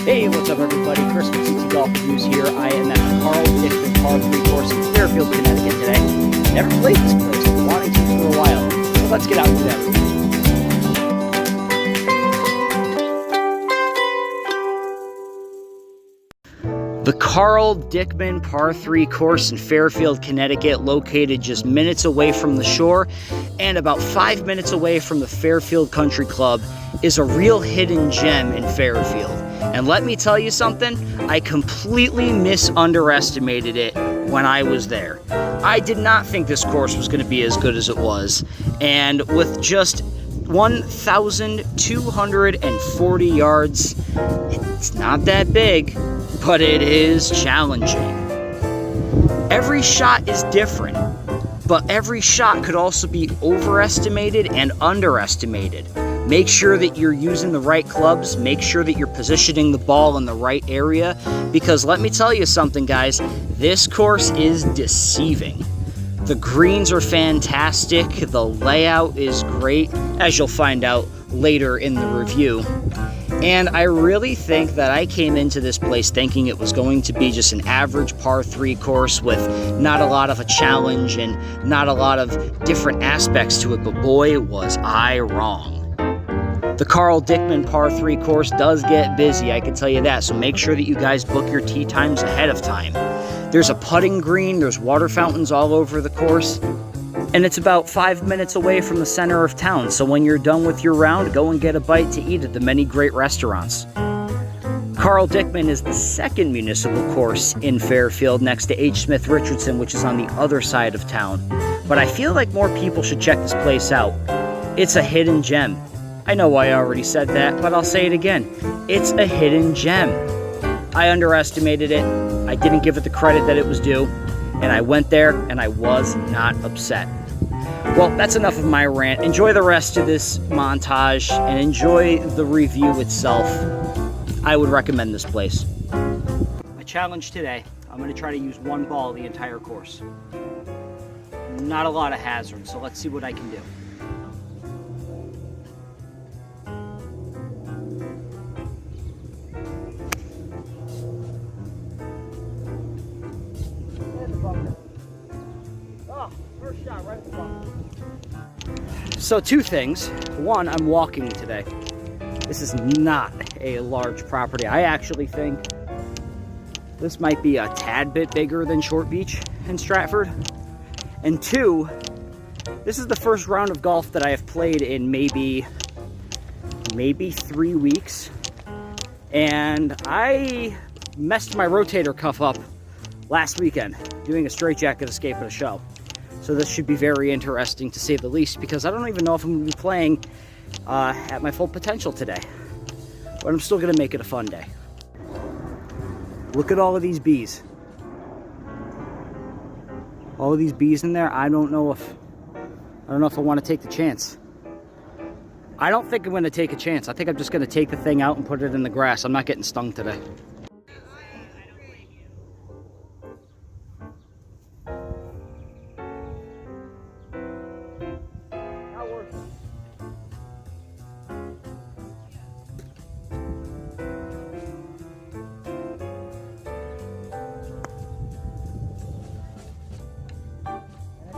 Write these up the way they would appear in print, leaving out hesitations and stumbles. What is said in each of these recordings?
Hey, what's up everybody? Chris with CT Golf Reviews here. I am at the Carl Dickman Par 3 course in Fairfield, Connecticut today. Never played this place, been wanting to for a while. So let's get out and do that review. The Carl Dickman Par 3 course in Fairfield, Connecticut, located just minutes away from the shore and about 5 minutes away from the Fairfield Country Club, is a real hidden gem in Fairfield. And let me tell you something, I completely misunderestimated it when I was there. I did not think this course was going to be as good as it was. And with just 1,240 yards, it's not that big, but it is challenging. Every shot is different, but every shot could also be overestimated and underestimated. Make sure that you're using the right clubs, make sure that you're positioning the ball in the right area, because let me tell you something, guys, this course is deceiving. The greens are fantastic, the layout is great, as you'll find out later in the review. And I really think that I came into this place thinking it was going to be just an average par 3 course with not a lot of a challenge and not a lot of different aspects to it, but boy, was I wrong. The Carl Dickman Par 3 course does get busy, I can tell you that, so make sure that you guys book your tee times ahead of time. There's a putting green, there's water fountains all over the course, and it's about 5 minutes away from the center of town, so when you're done with your round, go and get a bite to eat at the many great restaurants. Carl Dickman is the second municipal course in Fairfield next to H. Smith Richardson, which is on the other side of town. But I feel like more people should check this place out. It's a hidden gem. I know I already said that, but I'll say it again. It's a hidden gem. I underestimated it. I didn't give it the credit that it was due. And I went there and I was not upset. Well, that's enough of my rant. Enjoy the rest of this montage and enjoy the review itself. I would recommend this place. My challenge today, I'm going to try to use one ball the entire course. Not a lot of hazards, so let's see what I can do. First shot right at the bunker. So two things. One, I'm walking today. This is not a large property. I actually think this might be a tad bit bigger than Short Beach in Stratford. And two, this is the first round of golf that I have played in maybe 3 weeks. And I messed my rotator cuff up last weekend doing a straightjacket escape at a show. So this should be very interesting to say the least, because I don't even know if I'm going to be playing at my full potential today. But I'm still going to make it a fun day. Look at all of these bees. All of these bees in there. I don't know if I want to take the chance. I don't think I'm going to take a chance. I think I'm just going to take the thing out and put it in the grass. I'm not getting stung today.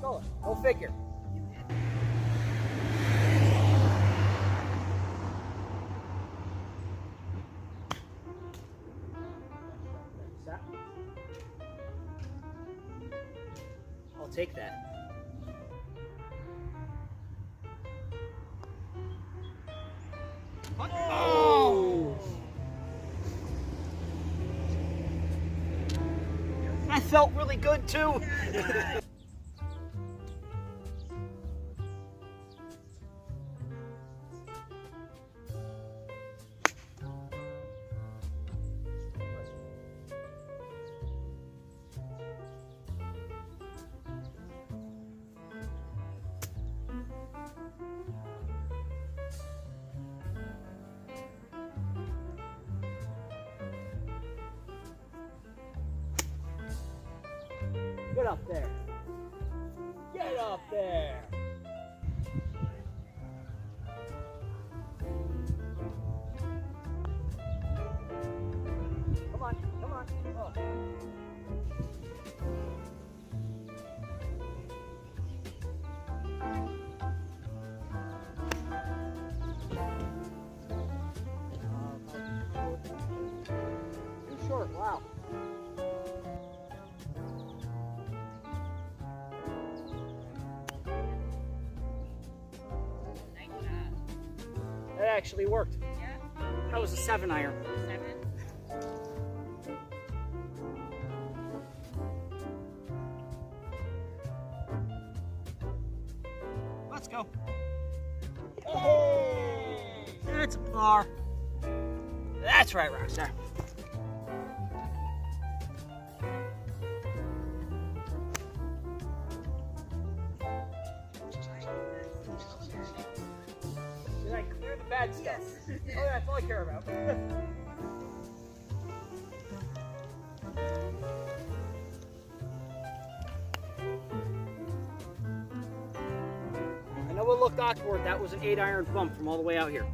Go figure. I'll take that. Oh! That felt really good too. Get up there. Get up there. on. Oh. Too short, wow. That actually worked. Yeah. That was a 7-iron. 7. Let's go. Hey! That's a par. That's right, Rockstar. Did I clear the bad stuff? Yes. Oh, that's all I care about. I know it looked awkward. That was an 8-iron bump from all the way out here.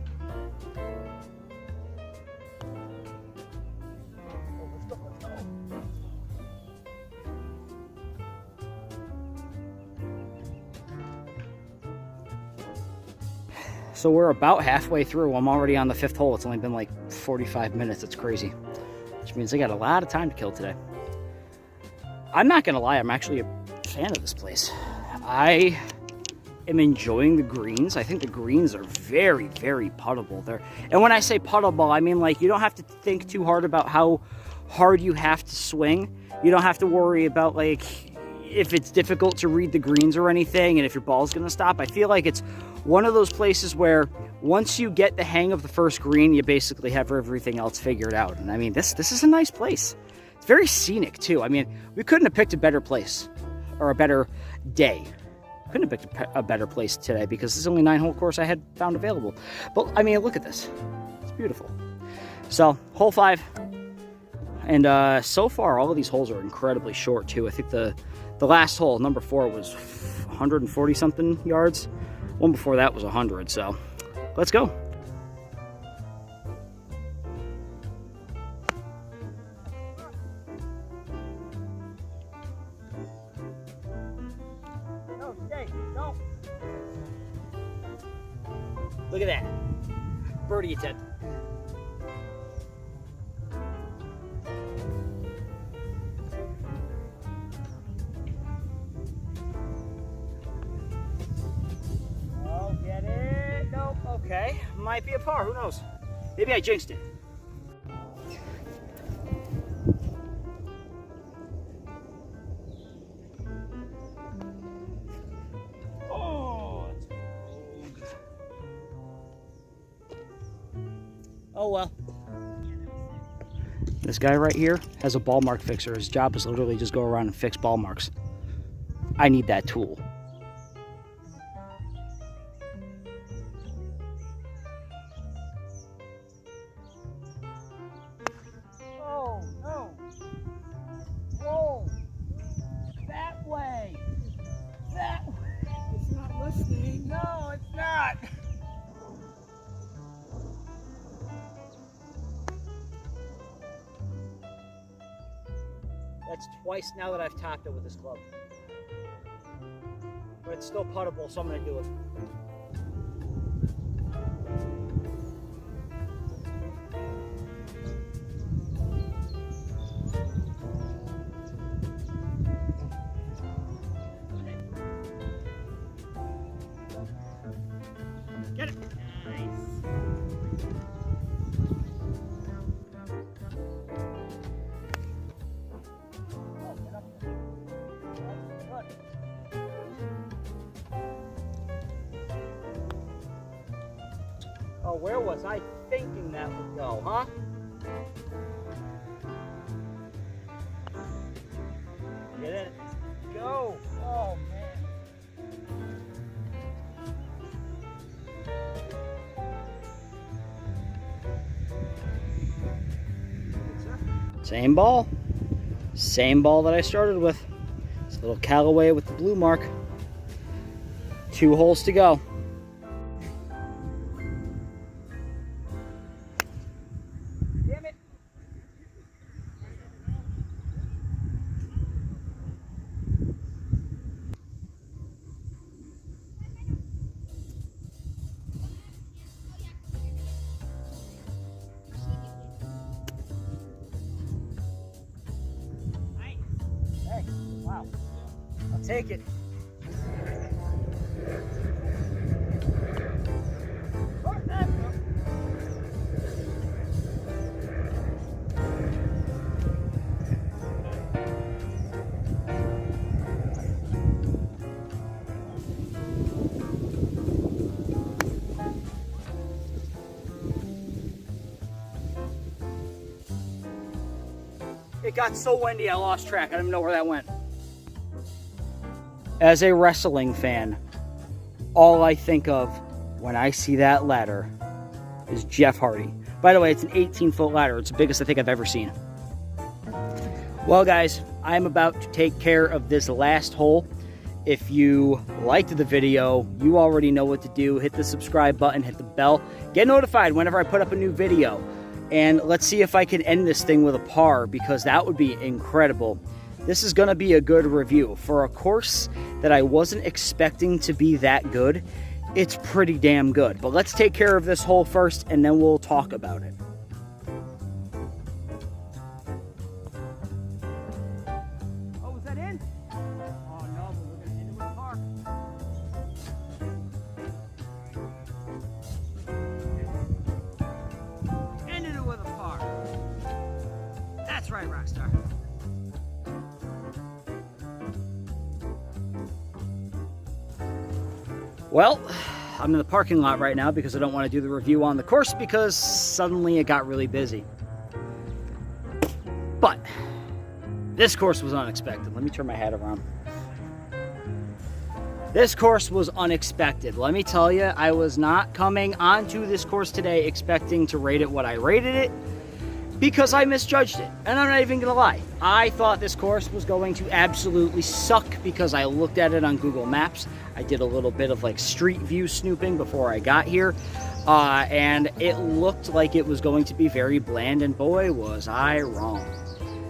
So we're about halfway through. I'm already on the 5th hole. It's only been like 45 minutes. It's crazy. Which means I got a lot of time to kill today. I'm not going to lie. I'm actually a fan of this place. I am enjoying the greens. I think the greens are very, very puttable there. And when I say puttable, I mean like you don't have to think too hard about how hard you have to swing. You don't have to worry about like if it's difficult to read the greens or anything and if your ball's going to stop. I feel like it's one of those places where once you get the hang of the first green, you basically have everything else figured out. And I mean, this is a nice place. It's very scenic too. I mean, we couldn't have picked a better place or a better day. Couldn't have picked a better place today because this is the only 9-hole course I had found available. But I mean, look at this. It's beautiful. So, hole 5. And so far, all of these holes are incredibly short too. I think the last hole, number 4, was 140 something yards. One before that was 100, so let's go. No, stay, no. Look at that. Birdie attempt. Okay, might be a par, who knows? Maybe I jinxed it. Oh, oh well. This guy right here has a ball mark fixer. His job is literally just go around and fix ball marks. I need that tool. No, it's not. That's twice now that I've topped it with this club. But it's still puttable, so I'm going to do it. Get it. Nice. Oh, get up there. That's good. Oh, where was I thinking that would go, huh? Get it. Go. Oh, man. Same ball that I started with. It's a little Callaway with the blue mark. 2 holes to go. Damn it. Take it. It got so windy, I lost track. I don't even know where that went. As a wrestling fan, all I think of when I see that ladder is Jeff Hardy. By the way, it's an 18-foot ladder. It's the biggest I think I've ever seen. Well, guys, I'm about to take care of this last hole. If you liked the video, you already know what to do. Hit the subscribe button, hit the bell, get notified whenever I put up a new video. And let's see if I can end this thing with a par, because that would be incredible. This is going to be a good review. For a course that I wasn't expecting to be that good, it's pretty damn good. But let's take care of this hole first, and then we'll talk about it. Oh, was that in? Oh, no, but we're going to end it with a par. Ended it with a par. That's right, Rockstar. Well, I'm in the parking lot right now because I don't want to do the review on the course because suddenly it got really busy. But this course was unexpected. Let me turn my head around. This course was unexpected. Let me tell you, I was not coming onto this course today expecting to rate it what I rated it, because I misjudged it. And I'm not even gonna lie. I thought this course was going to absolutely suck because I looked at it on Google Maps. I did a little bit of like street view snooping before I got here. And it looked like it was going to be very bland, and boy, was I wrong.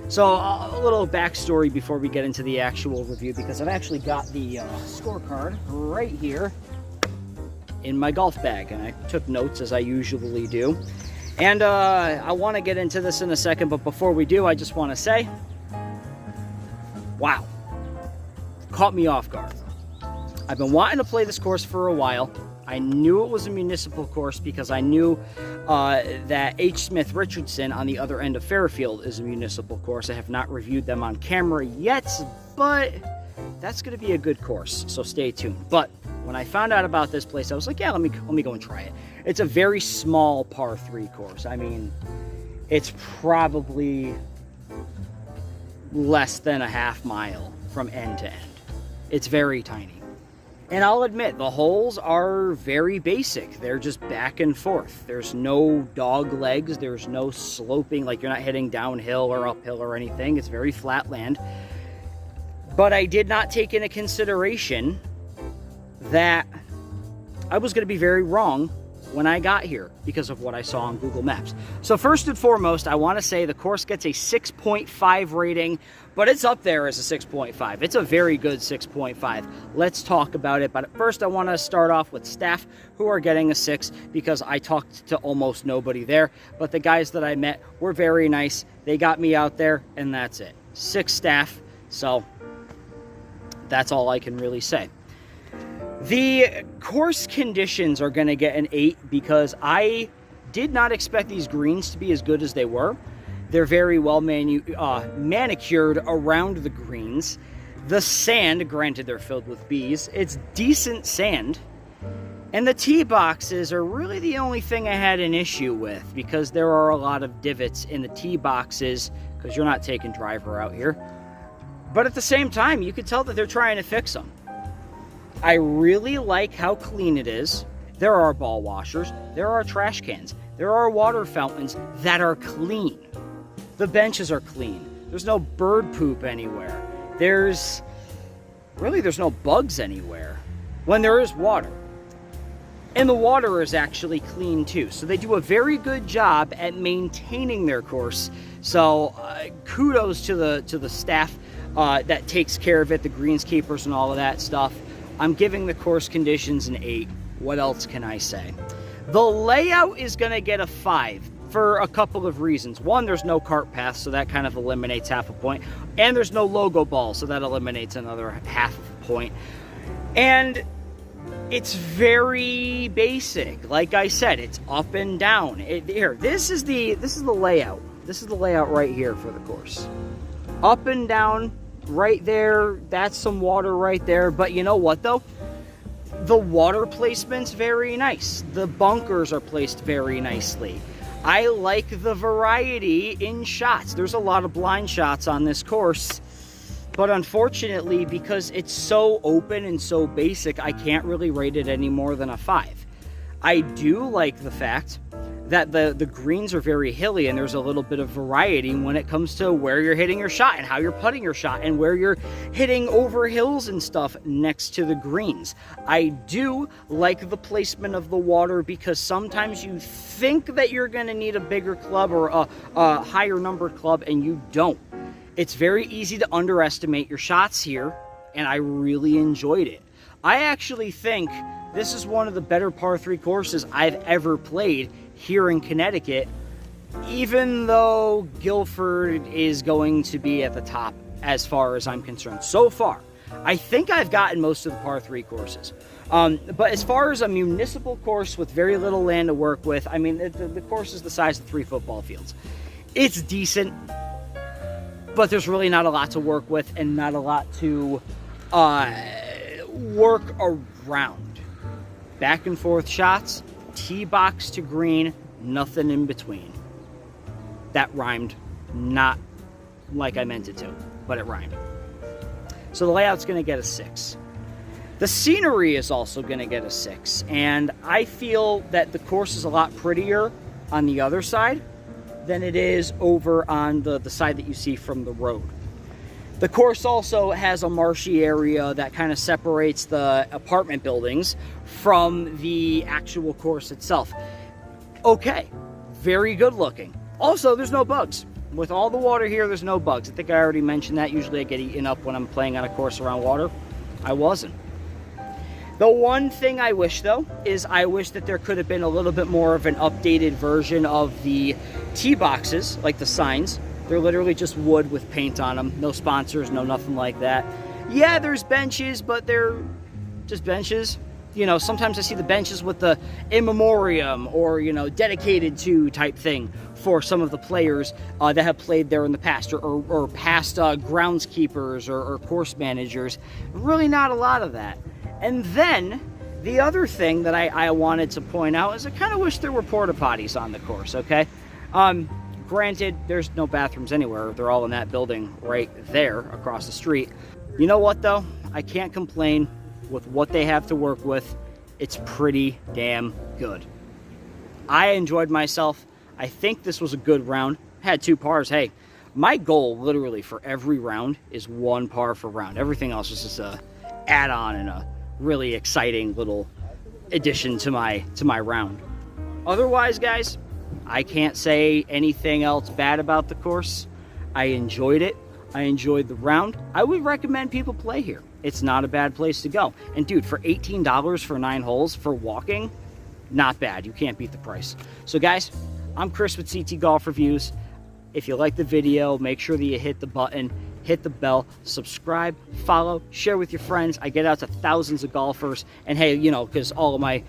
So a little backstory before we get into the actual review, because I've actually got the scorecard right here in my golf bag, and I took notes as I usually do. And I want to get into this in a second, but before we do, I just want to say, wow, caught me off guard. I've been wanting to play this course for a while. I knew it was a municipal course because I knew that H. Smith Richardson on the other end of Fairfield is a municipal course. I have not reviewed them on camera yet, but that's going to be a good course, so stay tuned. But when I found out about this place, I was like, yeah, let me go and try it. It's a very small par 3 course. I mean, it's probably less than a half mile from end to end. It's very tiny. And I'll admit, the holes are very basic. They're just back and forth. There's no dog legs. There's no sloping, like you're not hitting downhill or uphill or anything. It's very flat land. But I did not take into consideration that I was going to be very wrong when I got here because of what I saw on Google Maps. So first and foremost, I want to say the course gets a 6.5 rating, but it's up there as a 6.5. It's a very good 6.5. Let's talk about it. But first, I want to start off with staff who are getting a 6 because I talked to almost nobody there. But the guys that I met were very nice. They got me out there, and that's it. 6 staff. So that's all I can really say. The course conditions are going to get an 8 because I did not expect these greens to be as good as they were. They're very well manicured around the greens. The sand, granted they're filled with bees, it's decent sand. And the tee boxes are really the only thing I had an issue with because there are a lot of divots in the tee boxes because you're not taking driver out here. But at the same time, you could tell that they're trying to fix them. I really like how clean it is. There are ball washers, there are trash cans, there are water fountains that are clean. The benches are clean. There's no bird poop anywhere. There's no bugs anywhere when there is water. And the water is actually clean too. So they do a very good job at maintaining their course. So kudos to the staff that takes care of it, the greenskeepers and all of that stuff. I'm giving the course conditions an 8. What else can I say? The layout is going to get a 5. for a couple of reasons. One, there's no cart path, so that kind of eliminates half a point. And there's no logo ball, so that eliminates another half a point. And it's very basic. Like I said, it's up and down. Here, this is the layout. This is the layout right here for the course. Up and down, right there. That's some water right there. But you know what, though? The water placement's very nice. The bunkers are placed very nicely. I like the variety in shots. There's a lot of blind shots on this course. But unfortunately, because it's so open and so basic, I can't really rate it any more than a 5. I do like the fact that the greens are very hilly and there's a little bit of variety when it comes to where you're hitting your shot and how you're putting your shot and where you're hitting over hills and stuff next to the greens. I do like the placement of the water because sometimes you think that you're going to need a bigger club or a higher numbered club and you don't. It's very easy to underestimate your shots here, and I really enjoyed it. I actually think this is one of the better par 3 courses I've ever played here in Connecticut, even though Guilford is going to be at the top as far as I'm concerned. So far, I think I've gotten most of the par 3 courses. But as far as a municipal course with very little land to work with, I mean, the course is the size of 3 football fields. It's decent, but there's really not a lot to work with and not a lot to work around. Back and forth shots, tee box to green, nothing in between. That rhymed, not like I meant it to, but it rhymed. So the layout's going to get a 6. The scenery is also going to get a 6, and I feel that the course is a lot prettier on the other side than it is over on the side that you see from the road. The course also has a marshy area that kind of separates the apartment buildings from the actual course itself. Okay, very good looking. Also, there's no bugs. With all the water here, there's no bugs. I think I already mentioned that. Usually I get eaten up when I'm playing on a course around water. I wasn't. The one thing I wish, though, is I wish that there could have been a little bit more of an updated version of the tee boxes, like the signs. They're literally just wood with paint on them. No sponsors, no nothing like that. Yeah, there's benches, but they're just benches. You know, sometimes I see the benches with the in memoriam or, you know, dedicated to type thing for some of the players that have played there in the past or past groundskeepers or course managers. Really not a lot of that. And then the other thing that I wanted to point out is I kind of wish there were porta potties on the course, okay? Granted, there's no bathrooms anywhere. They're all in that building right there across the street. You know what, though? I can't complain with what they have to work with. It's pretty damn good. I enjoyed myself. I think this was a good round. Had 2 pars. Hey, my goal literally for every round is 1 par for round. Everything else is just a add-on and a really exciting little addition to my round. Otherwise, guys, I can't say anything else bad about the course. I enjoyed it. I enjoyed the round. I would recommend people play here. It's not a bad place to go. And dude, for $18 for 9 holes for walking, not bad. You can't beat the price. So guys, I'm Chris with CT Golf Reviews. If you like the video, make sure that you hit the button, hit the bell, subscribe, follow, share with your friends. I get out to thousands of golfers. And hey, you know, because all of my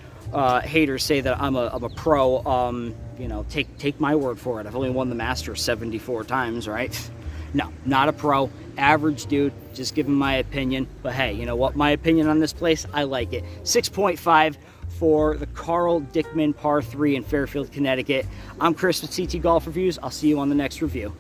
haters say that I'm a pro, you know, take my word for it. I've only won the Masters 74 times, right? No, not a pro, average dude, just giving my opinion. But hey, you know what? My opinion on this place, I like it. 6.5 for the Carl Dickman Par 3 in Fairfield, Connecticut. I'm Chris with CT Golf Reviews. I'll see you on the next review.